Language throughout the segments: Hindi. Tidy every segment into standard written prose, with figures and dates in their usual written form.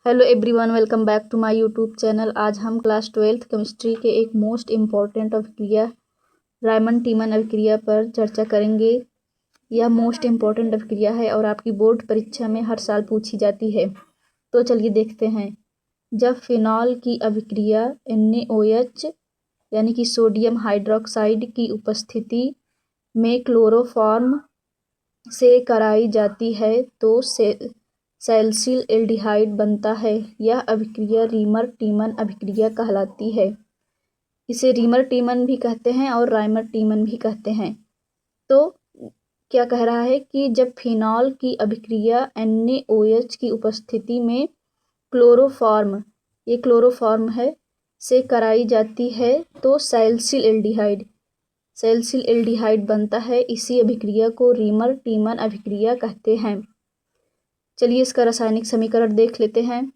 Hello everyone, welcome back to my YouTube channel. आज हम क्लास 12th केमिस्ट्री के एक मोस्ट इम्पॉर्टेंट अभिक्रिया रायमन टीमन अभिक्रिया पर चर्चा करेंगे। यह मोस्ट इम्पॉर्टेंट अभिक्रिया है और आपकी बोर्ड परीक्षा में हर साल पूछी जाती है। तो चलिए देखते हैं। जब फिनॉल की अभिक्रिया NaOH यानी कि सोडियम हाइड्रोक्साइड की उपस्थिति में क्लोरोफॉर्म से कराई जाती है तो सैलिसिल एल्डिहाइड बनता है। यह अभिक्रिया रीमर टीमन अभिक्रिया कहलाती है। इसे रीमर टीमन भी कहते हैं और रायमर टीमन भी कहते हैं। तो क्या कह रहा है कि जब फिनॉल की अभिक्रिया NaOH की उपस्थिति में क्लोरोफॉर्म, ये क्लोरोफॉर्म है, से कराई जाती है तो सैलिसिल एल्डिहाइड बनता है। इसी अभिक्रिया को रीमर टीमन अभिक्रिया कहते हैं। चलिए इसका रासायनिक समीकरण देख लेते हैं।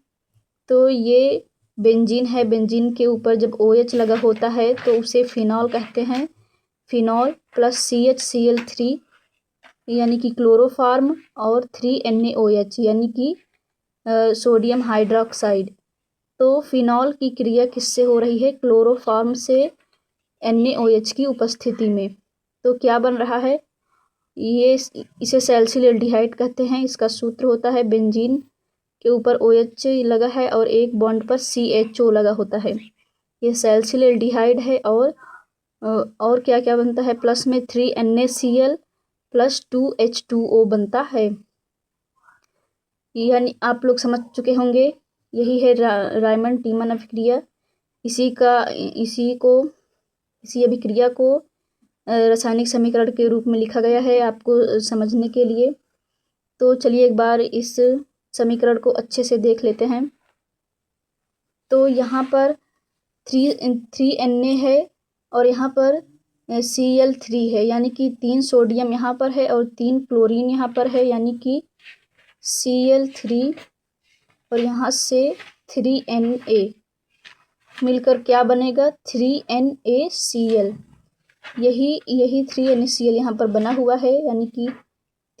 तो ये बेंजीन है। बेंजीन के ऊपर जब OH लगा होता है तो उसे फिनॉल कहते हैं। फिनॉल प्लस CHCl3 यानी कि क्लोरोफॉर्म और 3NaOH यानी कि सोडियम हाइड्रोक्साइड। तो फिनॉल की क्रिया किससे हो रही है? क्लोरोफॉर्म से NaOH की उपस्थिति में। तो क्या बन रहा है? इसे सैलिसिल एल्डिहाइड कहते हैं। इसका सूत्र होता है, बेंजीन के ऊपर OH लगा है और एक बॉन्ड पर CHO लगा होता है। ये सैलिसिल एल्डिहाइड है। और क्या क्या बनता है? प्लस में 3NaCl प्लस 2H2O बनता है। यानी आप लोग समझ चुके होंगे, यही है रायमन टीमन अभिक्रिया। इसी अभिक्रिया को रासायनिक समीकरण के रूप में लिखा गया है आपको समझने के लिए। तो चलिए एक बार इस समीकरण को अच्छे से देख लेते हैं। तो यहाँ पर 3Na है और यहाँ पर Cl3 है, यानी कि 3 सोडियम यहाँ पर है और 3 क्लोरीन यहाँ पर है, यानी कि Cl3 और यहाँ से 3Na मिलकर क्या बनेगा? 3NaCl। यही 3NaCl यहाँ पर बना हुआ है, यानी कि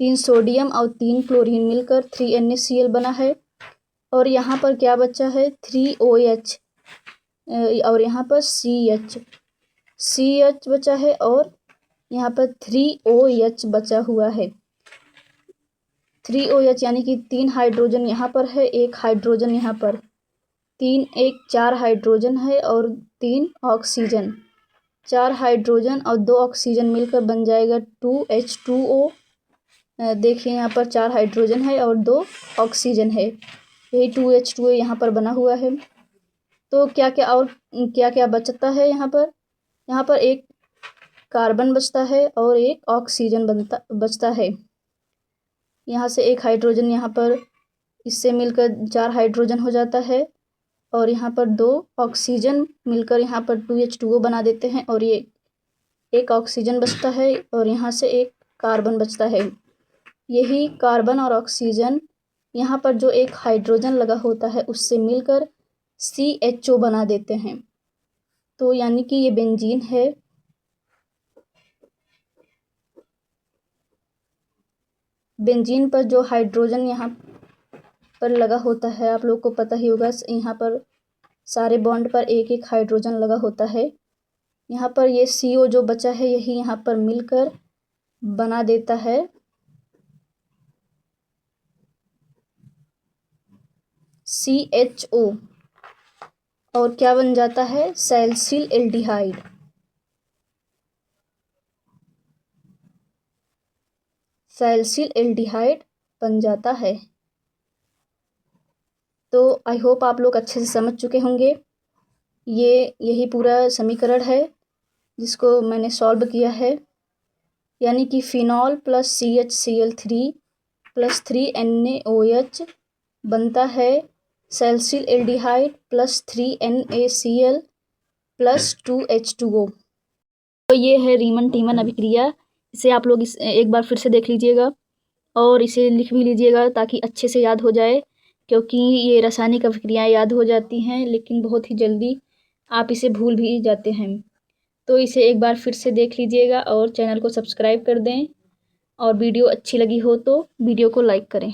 3 सोडियम और 3 क्लोरीन मिलकर 3NaCl बना है। और यहाँ पर क्या बचा है? 3OH और यहाँ पर CH बचा है और यहाँ पर 3OH बचा हुआ है। 3OH यानी कि 3 हाइड्रोजन यहाँ पर है, 1 हाइड्रोजन यहाँ पर, 4 हाइड्रोजन है और 3 ऑक्सीजन। 4 हाइड्रोजन और 2 ऑक्सीजन मिलकर बन जाएगा 2H2O। देखिए यहाँ पर 4 हाइड्रोजन है और 2 ऑक्सीजन है, यही 2H2O यहाँ पर बना हुआ है। तो क्या क्या बचता है यहाँ पर? एक कार्बन बचता है और एक ऑक्सीजन बचता है। यहाँ से एक हाइड्रोजन यहाँ पर, इससे मिलकर 4 हाइड्रोजन हो जाता है और यहाँ पर 2 ऑक्सीजन मिलकर यहाँ पर 2H2O बना देते हैं और ये एक ऑक्सीजन बचता है और यहाँ से एक कार्बन बचता है। यही कार्बन और ऑक्सीजन यहाँ पर जो एक हाइड्रोजन लगा होता है उससे मिलकर CHO बना देते हैं। तो यानी कि ये बेंजीन है। बेंजीन पर जो हाइड्रोजन यहाँ पर लगा होता है, आप लोग को पता ही होगा, यहाँ पर सारे बॉन्ड पर एक एक हाइड्रोजन लगा होता है। यहाँ पर ये CO जो बचा है यही यहाँ पर मिलकर बना देता है CHO और क्या बन जाता है? Salicyl aldehyde. सैलिसिल एल्डिहाइड बन जाता है। तो आई होप आप लोग अच्छे से समझ चुके होंगे। यही पूरा समीकरण है जिसको मैंने सॉल्व किया है, यानी कि phenol plus CHCl3 plus 3NaOH बनता है salicyl aldehyde plus 3NaCl plus 2H2O। तो ये है रीमन टीमन अभिक्रिया। इसे आप लोग एक बार फिर से देख लीजिएगा और इसे लिख भी लीजिएगा ताकि अच्छे से याद हो जाए, क्योंकि ये रासायनिक अभिक्रियाएं याद हो जाती हैं लेकिन बहुत ही जल्दी आप इसे भूल भी जाते हैं। तो इसे एक बार फिर से देख लीजिएगा और चैनल को सब्सक्राइब कर दें और वीडियो अच्छी लगी हो तो वीडियो को लाइक करें।